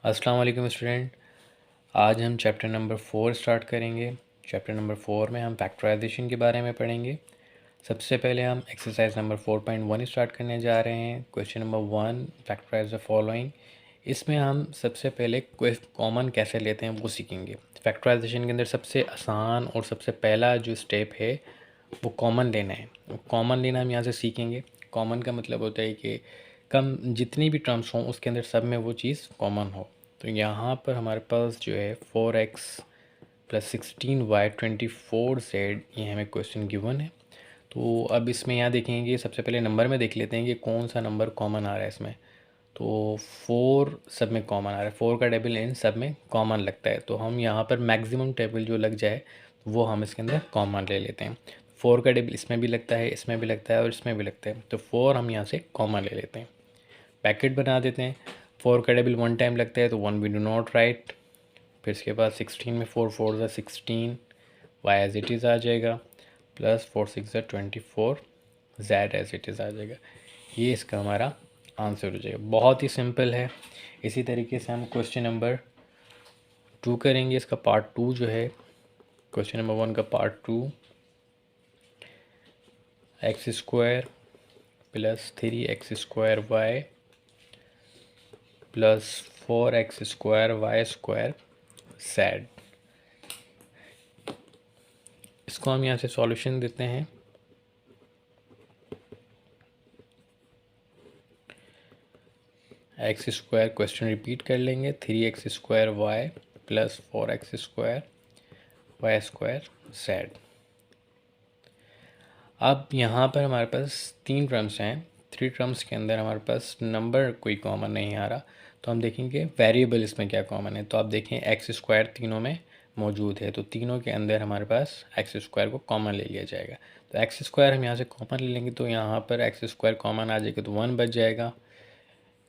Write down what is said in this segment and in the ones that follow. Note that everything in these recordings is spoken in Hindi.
अस्सलाम वालेकुम स्टूडेंट। आज हम चैप्टर नंबर 4 स्टार्ट करेंगे। चैप्टर नंबर 4 में हम फैक्टराइजेशन के बारे में पढ़ेंगे। सबसे पहले हम एक्सरसाइज नंबर 4.1 स्टार्ट करने जा रहे हैं। Question number 1, factorize the following. इसमें हम सबसे पहले कॉमन कैसे लेते हैं वो सीखेंगे। फैक्टराइजेशन के अंदर सबसे आसान और सबसे पहला जो स्टेप है वो कॉमन लेना है। कॉमन लेना हम यहाँ से सीखेंगे। कॉमन का मतलब होता है कि कम जितनी भी टर्म्स हों उसके अंदर सब में वो चीज़ कॉमन हो। तो यहाँ पर हमारे पास जो है 4x प्लस 16y 24z, ये हमें क्वेश्चन गिवन है। तो अब इसमें यहाँ देखेंगे, सबसे पहले नंबर में देख लेते हैं कि कौन सा नंबर कॉमन आ रहा है इसमें। तो 4 सब में कॉमन आ रहा है, 4 का टेबल इन सब में कॉमन लगता है। तो हम यहाँ पर मैक्सिमम टेबल जो लग जाए वो हम इसके अंदर कॉमन ले लेते हैं। 4 का टेबल इसमें भी लगता है, इसमें भी लगता है और इसमें भी लगता है, तो 4 हम यहाँ से कॉमन ले लेते हैं। पैकेट बना देते हैं। 4 का टेबल 1 टाइम लगता है तो 1 वी डू नॉट राइट। फिर इसके बाद 16 में 4 4 ज़ा 16, वाई एज इट इज़ आ जाएगा, प्लस 4 6 ज़ा 24, जेड एज इट इज़ आ जाएगा। ये इसका हमारा आंसर हो जाएगा। बहुत ही सिंपल है। इसी तरीके से हम क्वेश्चन नंबर 2 करेंगे। इसका पार्ट 2 जो है, क्वेश्चन नंबर 1 का part 2, x square plus 3x square y plus 4x square y square z. इसको हम यहाँ से सॉल्यूशन देते हैं। एक्स स्क्वायर क्वेश्चन रिपीट कर लेंगे, 3x square y plus 4x square y square z. अब यहाँ पर हमारे पास 3 टर्म्स हैं। 3 टर्म्स के अंदर हमारे पास नंबर कोई कॉमन नहीं आ रहा, तो हम देखेंगे वेरिएबल इसमें क्या कॉमन है। तो आप देखें एक्स स्क्वायर तीनों में मौजूद है, तो तीनों के अंदर हमारे पास एक्स स्क्वायर को कॉमन ले लिया जाएगा। तो एक्स स्क्वायर हम यहाँ से कॉमन ले लेंगे, तो यहाँ पर एक्स स्क्वायर कॉमन आ जाएगा तो 1 बच जाएगा।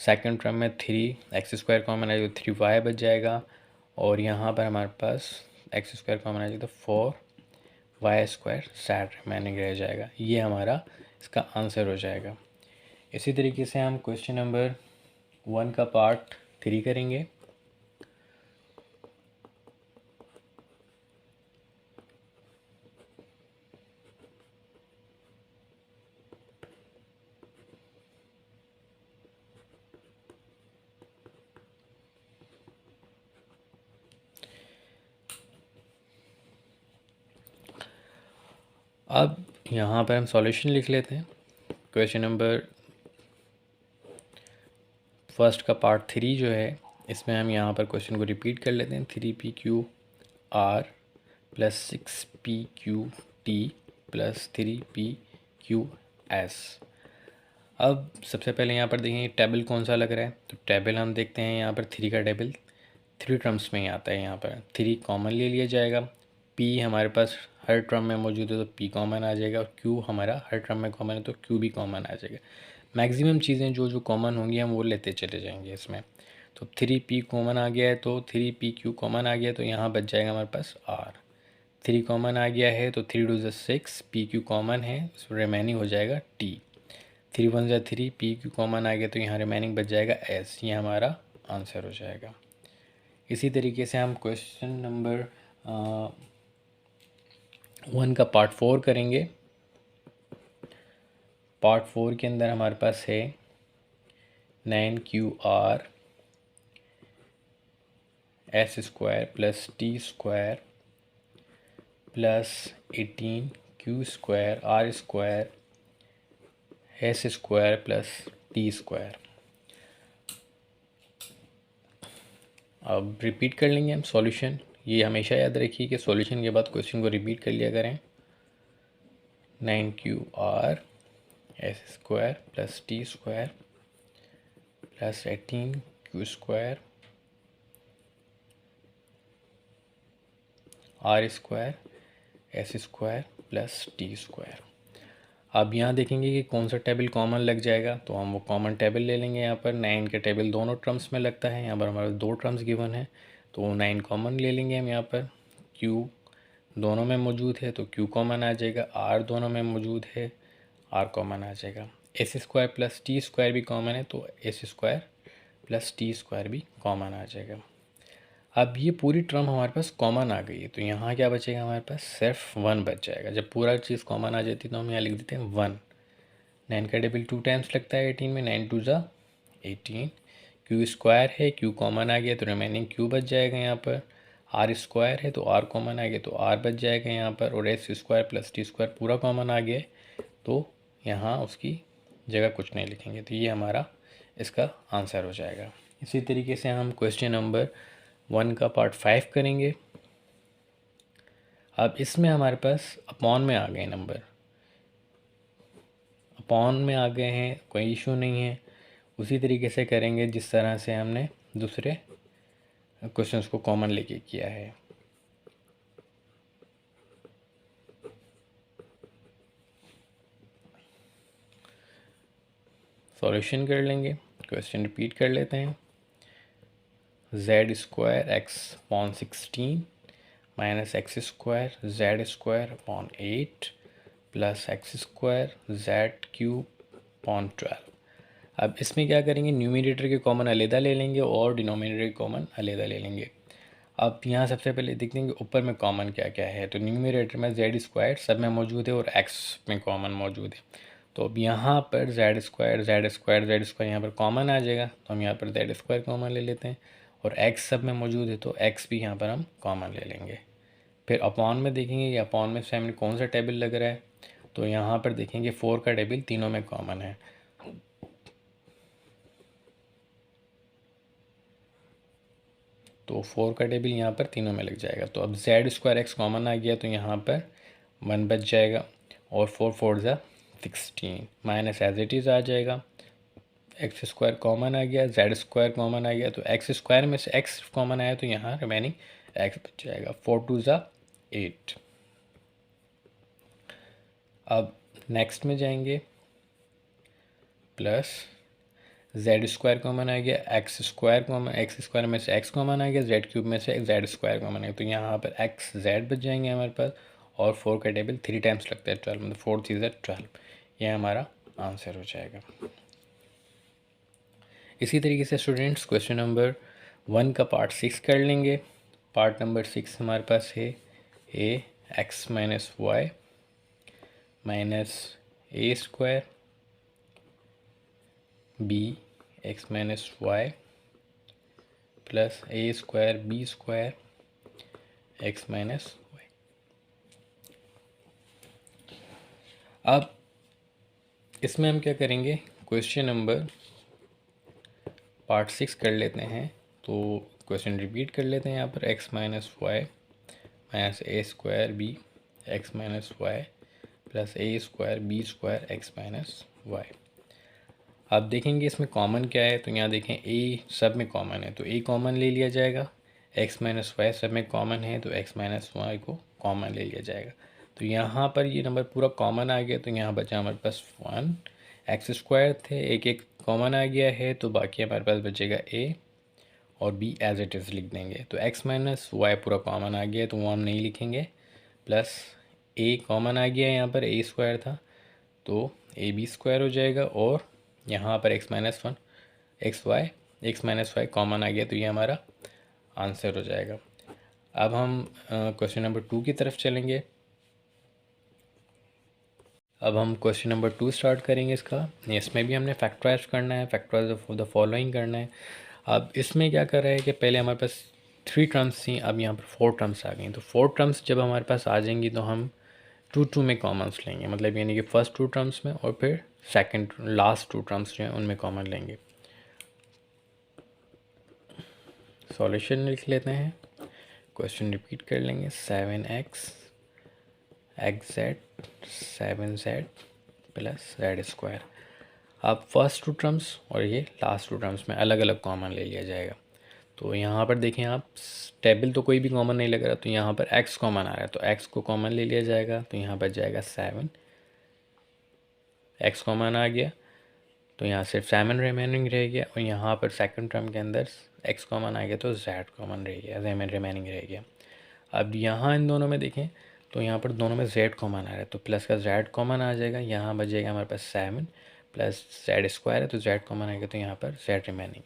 सेकंड टर्म में 3x स्क्वायर कॉमन आ जाएगा तो 3y बच जाएगा। और यहाँ पर हमारे पास एक्स स्क्वायर कॉमन आ जाएगा तो 4y स्क्वायर जेड रिमेनिंग रह जाएगा। ये हमारा इसका आंसर हो जाएगा। इसी तरीके से हम क्वेश्चन नंबर 1 का पार्ट 3 करेंगे। अब यहाँ पर हम सॉल्यूशन लिख लेते हैं। क्वेश्चन नंबर फर्स्ट का पार्ट 3 जो है, इसमें हम यहाँ पर क्वेश्चन को रिपीट कर लेते हैं। 3PQR plus 6PQT plus 3PQS। अब सबसे पहले यहाँ पर देखेंगे टेबल कौन सा लग रहा है, तो टेबल हम देखते हैं यहाँ पर 3 का टेबल 3 टर्म्स में ही आता है। यहाँ पर 3 कॉमन ले लिया जाएगा। P हमारे पास हर टर्म में मौजूद है तो P कॉमन आ जाएगा, और Q हमारा हर टर्म में कॉमन है तो Q भी कॉमन आ जाएगा। मैक्सिमम चीज़ें जो जो कॉमन होंगी हम वो लेते चले जाएंगे इसमें। तो 3P कॉमन आ गया है तो 3PQ कॉमन आ गया, तो यहाँ बच जाएगा हमारे पास R। 3 कॉमन आ गया है तो 3 2 ज़ा 6, PQ कॉमन है, रिमेनिंग हो जाएगा T। 3 1 ज़ा 3, PQ कॉमन आ गया तो यहाँ रिमेनिंग बच जाएगा S। ये हमारा आंसर हो जाएगा। इसी तरीके से हम क्वेश्चन नंबर 1 का पार्ट 4 करेंगे। पार्ट 4 के अंदर हमारे पास है 9QR s square plus t square plus 18Q square r square s square plus t square. अब रिपीट कर लेंगे हम सॉल्यूशन। ये हमेशा याद रखिए कि सॉल्यूशन के बाद क्वेश्चन को रिपीट कर लिया करें। 9QR s square plus t square plus 18Q square r square s square plus t square. अब यहाँ देखेंगे कि कौन सा टेबल कॉमन लग जाएगा, तो हम वो कॉमन टेबल ले लेंगे। यहाँ पर 9 का टेबल दोनों टर्म्स में लगता है, यहाँ पर हमारे 2 टर्म्स गिवन है तो 9 कॉमन ले लेंगे हम। यहाँ पर Q दोनों में मौजूद है तो Q कॉमन आ जाएगा, R दोनों में मौजूद है R कॉमन आ जाएगा। S square plus t square भी कॉमन है तो S square plus t square भी कॉमन आ जाएगा। अब ये पूरी टर्म हमारे पास कॉमन आ गई है, तो यहाँ क्या बचेगा हमारे पास, सिर्फ 1 बच जाएगा। जब पूरा चीज़ कॉमन आ जाती है तो हम यहाँ लिख देते हैं 1। 9 का टेबल 2 टाइम्स लगता है 18 में, 9 2 ज़ा 18। क्यू स्क्वायर है, क्यू कॉमन आ गया तो रिमेनिंग क्यू बच जाएगा यहाँ पर। आर स्क्वायर है तो आर कॉमन आ गया तो आर बच जाएगा यहाँ पर। और S square plus t square पूरा कॉमन आ गया तो यहाँ उसकी जगह कुछ नहीं लिखेंगे, तो ये हमारा इसका आंसर हो जाएगा। इसी तरीके से हम क्वेश्चन नंबर 1 का पार्ट 5 करेंगे। अब इसमें हमारे पास अपॉन में आ गए नंबर, अपॉन में आ गए हैं, कोई इशू नहीं है। उसी तरीके से करेंगे जिस तरह से हमने दूसरे क्वेश्चंस को कॉमन लेके किया है। सॉल्यूशन कर लेंगे, क्वेश्चन रिपीट कर लेते हैं। Z square x upon 16 minus x square Z square upon 8 plus x square Z cube upon 12। अब इसमें क्या करेंगे, न्यूमरेटर के कॉमन अलहदा ले लेंगे और डिनोमिनेटर के कॉमन अलहदा ले लेंगे। अब यहाँ सबसे पहले देखते हैं कि ऊपर में कॉमन क्या क्या है। तो न्यूमरेटर में जेड स्क्वायर सब में मौजूद है और एक्स में कॉमन मौजूद है। तो अब यहाँ पर Z square Z square Z square यहाँ पर कॉमन आ जाएगा, तो हम यहाँ पर जेड स्क्वायर कॉमन ले लेते हैं। और एक्स सब में मौजूद है तो एक्स भी यहाँ पर हम कॉमन ले लेंगे। फिर अपॉन में देखेंगे कि अपॉन में सामने कौन सा टेबल लग रहा है। तो यहाँ पर देखेंगे 4 का टेबल तीनों में कॉमन है, तो 4 का टेबल यहाँ पर तीनों में लग जाएगा। तो अब जेड स्क्वायर एक्स कॉमन आ गया तो यहाँ पर 1 बच जाएगा और 4 4 ज़ा 16 माइनस एज इट इज़ आ जाएगा। एक्स स्क्वायर कॉमन आ गया, जेड स्क्वायर कॉमन आ गया, तो एक्स स्क्वायर में से एक्स कॉमन आया तो यहाँ रिमेनिंग एक्स बच जाएगा। 4 2 ज़ा 8। अब नेक्स्ट में जाएंगे, प्लस जेड स्क्वायर कॉमन आ गया, x square common, x square में से एक्स कॉमन आ गया, जेड क्यूब में से जेड स्क्वायर कॉमन आ गया, तो यहाँ पर एक्स जेड बच जाएंगे हमारे पास। और 4 का टेबल 3 टाइम्स लगता है 12, मतलब 4 3 12, यह हमारा आंसर हो जाएगा। इसी तरीके से स्टूडेंट्स क्वेश्चन नंबर 1 का पार्ट 6 कर लेंगे। पार्ट नंबर 6 हमारे पास है A X minus Y minus A square B X minus Y plus A square B square X minus Y. अब इसमें हम क्या करेंगे, क्वेश्चन नंबर पार्ट 6 कर लेते हैं। तो क्वेश्चन रिपीट कर लेते हैं यहाँ पर, X minus Y minus A square B X minus Y plus A square B square X minus Y. अब देखेंगे इसमें कॉमन क्या है, तो यहाँ देखें ए सब में कॉमन है तो ए कॉमन ले लिया जाएगा। एक्स माइनस वाई सब में कॉमन है तो एक्स माइनस वाई को कॉमन ले लिया जाएगा। तो यहाँ पर ये नंबर पूरा कॉमन आ गया तो यहाँ बचा हमारे पास 1। एक्स स्क्वायर थे, एक एक कॉमन आ गया है तो बाकी हमारे पास बचेगा ए और बी एज इट इज़ लिख देंगे। तो एक्स माइनस वाई पूरा कॉमन आ गया तो वो हम नहीं लिखेंगे। प्लस ए कॉमन आ गया, यहाँ पर ए स्क्वायर था तो ए बी स्क्वायर हो जाएगा। और यहाँ पर एक्स माइनस वाई कॉमन आ गया तो ये हमारा आंसर हो जाएगा। अब हम क्वेश्चन नंबर 2 की तरफ चलेंगे। अब हम क्वेश्चन नंबर 2 स्टार्ट करेंगे इसका। इसमें भी हमने फैक्टराइज करना है, फैक्टराइज ऑफ द फॉलोइंग करना है। अब इसमें क्या कर रहा है कि पहले हमारे पास 3 टर्म्स थी, अब यहाँ पर 4 टर्म्स आ गई। तो 4 टर्म्स जब हमारे पास आ जाएंगी तो हम 2 2 में कॉमन्स लेंगे, मतलब यानी कि फर्स्ट 2 टर्म्स में और फिर सेकंड लास्ट 2 टर्म्स जो हैं उनमें कॉमन लेंगे। सॉल्यूशन लिख लेते हैं, क्वेश्चन रिपीट कर लेंगे। 7x x Z 7z plus Z square. अब फर्स्ट 2 टर्म्स और ये लास्ट 2 टर्म्स में अलग अलग कॉमन ले लिया जाएगा। तो यहाँ पर देखें आप, टेबल तो कोई भी कॉमन नहीं लग रहा, तो यहाँ पर x कॉमन आ रहा है तो x को कॉमन ले लिया जाएगा। तो यहाँ पर जाएगा 7, x कॉमन आ गया तो यहाँ सिर्फ 7 रिमेनिंग रह गया। और यहाँ पर सेकंड टर्म के अंदर x कॉमन आ गया तो z कॉमन रह गया, z रिमेनिंग रह गया। अब यहाँ इन दोनों में देखें तो यहाँ पर दोनों में z कॉमन आ रहा है तो प्लस का z कॉमन आ जाएगा। यहाँ बचेगा हमारे पास 7 प्लस जेड स्क्वायर है तो z कॉमन आएगा तो यहाँ पर z रिमेनिंग।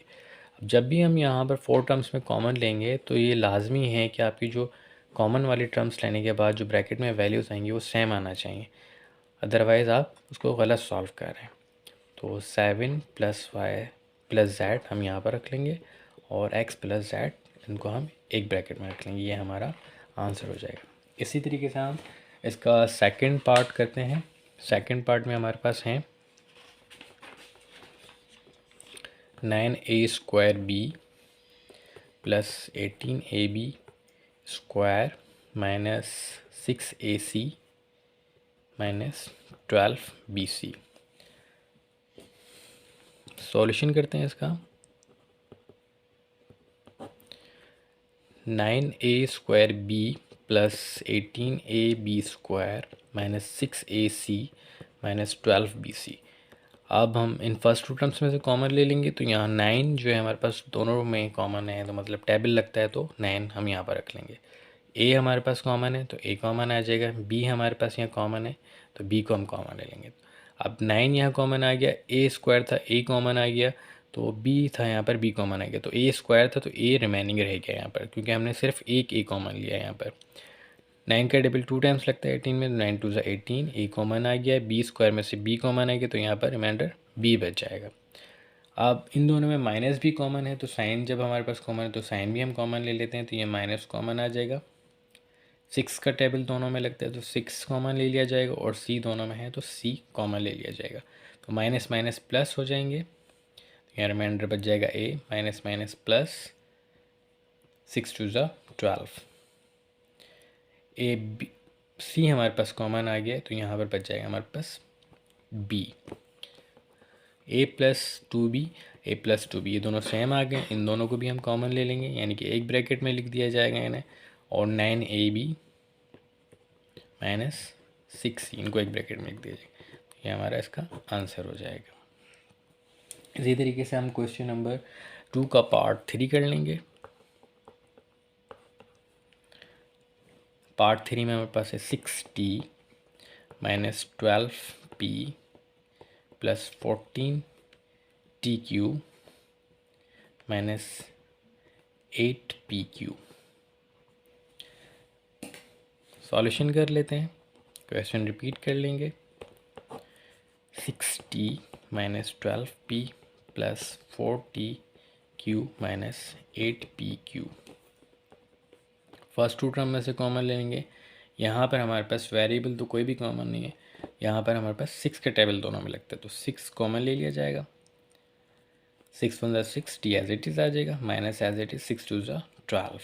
अब जब भी हम यहाँ पर 4 टर्म्स में कॉमन लेंगे तो ये लाजमी है कि आपकी जो कॉमन वाली टर्म्स लेने के बाद जो ब्रैकेट में वैल्यूज़ आएंगी वो सेम आना चाहिए, अदरवाइज़ आप उसको गलत सॉल्व कर रहे हैं। तो 7 + y + z हम यहाँ पर रख लेंगे और x + z इनको हम एक ब्रैकेट में रख लेंगे, ये हमारा आंसर हो जाएगा। इसी तरीके से हम इसका सेकंड पार्ट करते हैं। सेकंड पार्ट में हमारे पास हैं 9a² b + 18ab² - 6ac - 12bc। Solution करते हैं इसका। 9a² b + 18ab² - 6ac - 12bc। अब हम इन फर्स्ट टू टर्म्स में से कॉमन ले लेंगे, तो यहाँ 9 जो है हमारे पास दोनों में कॉमन है, तो मतलब टेबल लगता है, तो 9 हम यहाँ पर रख लेंगे। ए हमारे पास कॉमन है तो ए कॉमन आ जाएगा, बी हमारे पास यहाँ कॉमन है तो बी को हम कॉमन ले लेंगे। अब 9 यहाँ कॉमन आ गया, a² था, a कॉमन आ गया, तो b था यहाँ पर, b कॉमन आ गया, तो a² था तो a रिमेनिंग रह गया यहाँ पर, क्योंकि हमने सिर्फ एक a कॉमन लिया है यहाँ पर। 9 का टेबल 2 टाइम्स लगता है 18 में, 9 2 18, a कॉमन आ गया, b² में से b कॉमन आ गया, तो यहाँ पर रिमाइंडर b बच जाएगा। अब इन दोनों में माइनस भी कॉमन है, तो साइन जब हमारे पास कॉमन है तो साइन भी हम कॉमन ले लेते हैं, तो ये माइनस कॉमन आ जाएगा। 6 का टेबल दोनों में लगता है तो 6 कॉमन ले लिया जाएगा, और c दोनों में है तो c कॉमन ले लिया जाएगा, तो माइनस माइनस प्लस हो जाएंगे, तो यहाँ रिमाइंडर बच जाएगा a minus minus plus 6 2 12। A B C हमारे पास कॉमन आ गया, तो यहाँ पर बच जाएगा हमारे पास b। a+2b a+2b ये दोनों सेम आ गए, इन दोनों को भी हम कॉमन ले लेंगे, यानी कि एक ब्रैकेट में लिख दिया जाएगा इन्हें, और 9ab - 6c इनको एक ब्रैकेट में लिख दिया जाएगा, ये हमारा इसका आंसर हो जाएगा। इसी तरीके से हम क्वेश्चन नंबर 2 का पार्ट 3 कर लेंगे। पार्ट 3 में हमारे पास है 6t - 12p + 14tq - 8pq। Solution कर लेते हैं, क्वेश्चन रिपीट कर लेंगे। 6t - 12p + 4tq - 8pq। First to term में से कॉमन ले लेंगे। यहाँ पर हमारे पास वेरिएबल तो कोई भी कॉमन नहीं है, यहाँ पर हमारे पास 6 के टेबल दोनों में लगता है, तो 6 कॉमन ले लिया जाएगा। 6 1 6, t एज इट इज़ आ जाएगा, माइनस एज इट इज़ 6 2 12,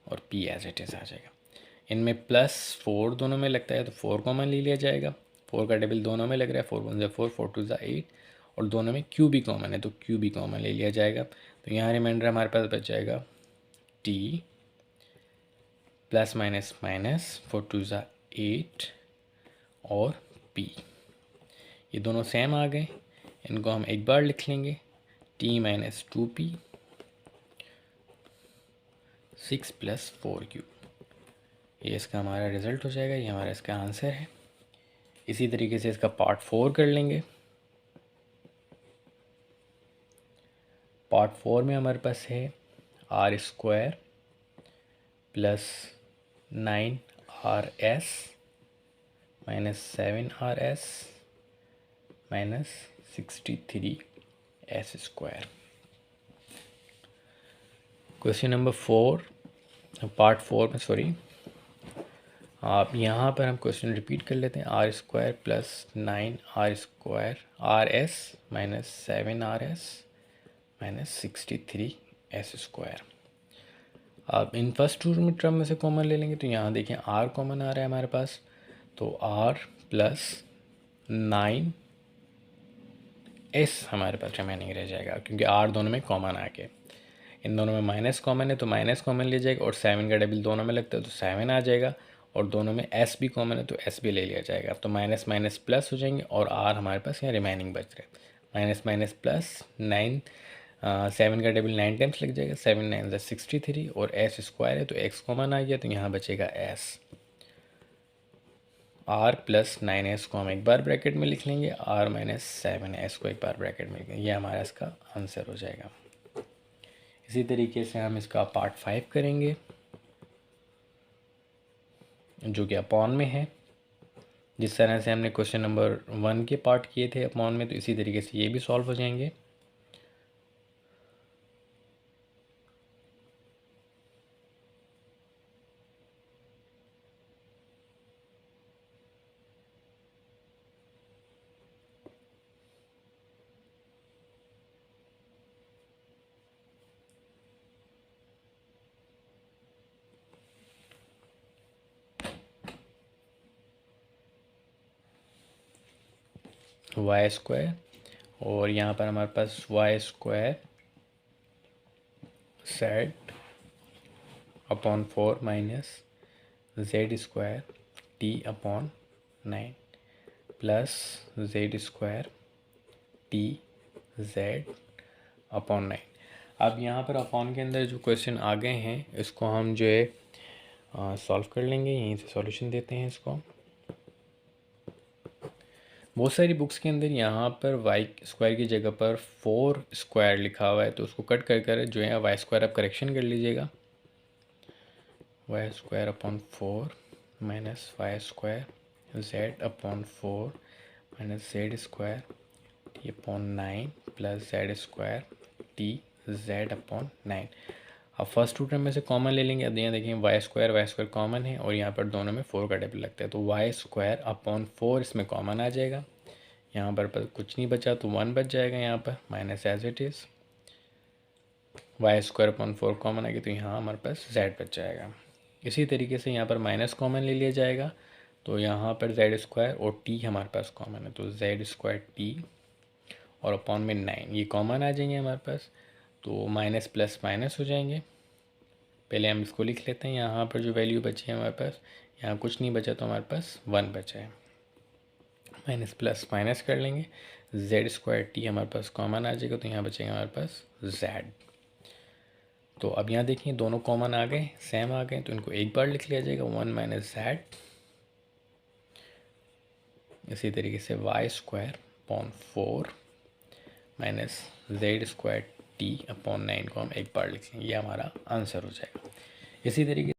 और p एज इट इज़ आ जाएगा। इनमें +4 दोनों में लगता है तो 4 कॉमन ले लिया जाएगा, 4 का टेबल दोनों में लग रहा है, 4 1 4 4 2 8, और दोनों में q भी कॉमन है तो q भी कॉमन ले लिया जाएगा, तो यहाँ रिमाइंडर हमारे पास बच जाएगा t प्लस माइनस माइनस 4 2 8 और p, ये दोनों सेम आ गए, इनको हम एक बार लिख लेंगे, t - 2p 6 + 4q, ये इसका हमारा रिज़ल्ट हो जाएगा, ये हमारा इसका आंसर है। इसी तरीके से इसका पार्ट 4 कर लेंगे। पार्ट 4 में हमारे पास है r² + 9rs - 7rs - 63s²। Question number 4 part 4 में, सॉरी, आप यहाँ पर हम क्वेश्चन रिपीट कर लेते हैं। r² + 9r² rs - 7rs - 63s²। अब इन फर्स्ट टू टर्म में से कॉमन ले लेंगे, तो यहाँ देखें r कॉमन आ रहा है हमारे पास, तो r + 9s हमारे पास रिमेनिंग रह जाएगा, क्योंकि r दोनों में कॉमन आ गए। इन दोनों में माइनस कॉमन है तो माइनस कॉमन ले जाएगा, और 7 का टेबल दोनों में लगता है तो 7 आ जाएगा, और दोनों में s भी कॉमन है तो s भी ले लिया जाएगा, तो माइनस माइनस प्लस हो जाएंगे, और r हमारे पास यहाँ रिमेनिंग बच रहा है, माइनस माइनस प्लस 9, 7 का टेबल 9 टाइम्स लग जाएगा, 7 9 63, और s² है तो x कॉमन आ गया, तो यहाँ बचेगा s। आर प्लस 9s को हम एक बार ब्रैकेट में लिख लेंगे, आर माइनस 7s को एक बार ब्रैकेट में लिख लेंगे। ये हमारा इसका आंसर हो जाएगा। इसी तरीके से हम इसका पार्ट 5 करेंगे जो कि अपॉन में है। जिस तरह से हमने क्वेश्चन नंबर 1 के पार्ट किए थे अपॉन में, तो इसी तरीके से ये भी सॉल्व हो जाएंगे। वाई स्क्वायर और यहाँ पर हमारे पास Y square set upon 4 minus Z square T upon 9 plus Z square T Z upon 9। अब यहाँ पर अपॉन के अंदर जो क्वेश्चन आ गए हैं इसको हम जो है सॉल्व कर लेंगे। यहीं से सॉल्यूशन देते हैं इसको। बहुत सारी बुक्स के अंदर यहाँ पर वाई स्क्वायर की जगह पर 4 स्क्वायर लिखा हुआ है, तो उसको कट कर कर जो है वाई स्क्वायर आप करेक्शन कर लीजिएगा। Y square upon 4 minus y square z upon 4 minus Z square T upon 9 plus Z square T Z upon 9। अब फर्स्ट टू टर्म में से कॉमन ले लेंगे। अब यहाँ देखिए वाई स्क्वायर कॉमन है और यहाँ पर दोनों में 4 का टेबल लगता है, तो वाई स्क्वायर अपॉन 4 इसमें कॉमन आ जाएगा। यहाँ पर कुछ नहीं बचा तो 1 बच जाएगा यहाँ पर, minus as it is. Y square upon 4 common आ गया तो यहाँ हमारे पास जेड बच जाएगा। इसी तरीके से यहाँ पर माइनस कॉमन ले लिया जाएगा, तो यहाँ पर जेड स्क्वायर और टी हमारे पास कॉमन है, तो जेड स्क्वायर टी और अपॉन में 9 ये कॉमन आ जाएंगे हमारे पास, तो माइनस प्लस माइनस हो जाएंगे। पहले हम इसको लिख लेते हैं। यहाँ पर जो वैल्यू बची है हमारे पास, यहाँ कुछ नहीं बचा तो हमारे पास 1 बचा है। माइनस प्लस माइनस कर लेंगे, जेड स्क्वायर टी हमारे पास कॉमन आ जाएगा, तो यहाँ बचेगा हमारे पास जेड। तो अब यहाँ देखिए दोनों कॉमन आ गए, सेम आ गए, तो इनको एक बार लिख लिया जाएगा 1 माइनस जेड। इसी तरीके से Y square upon 4 minus Z square T upon 9 को हम एक बार लिख लेंगे, ये हमारा आंसर हो जाएगा। इसी तरीके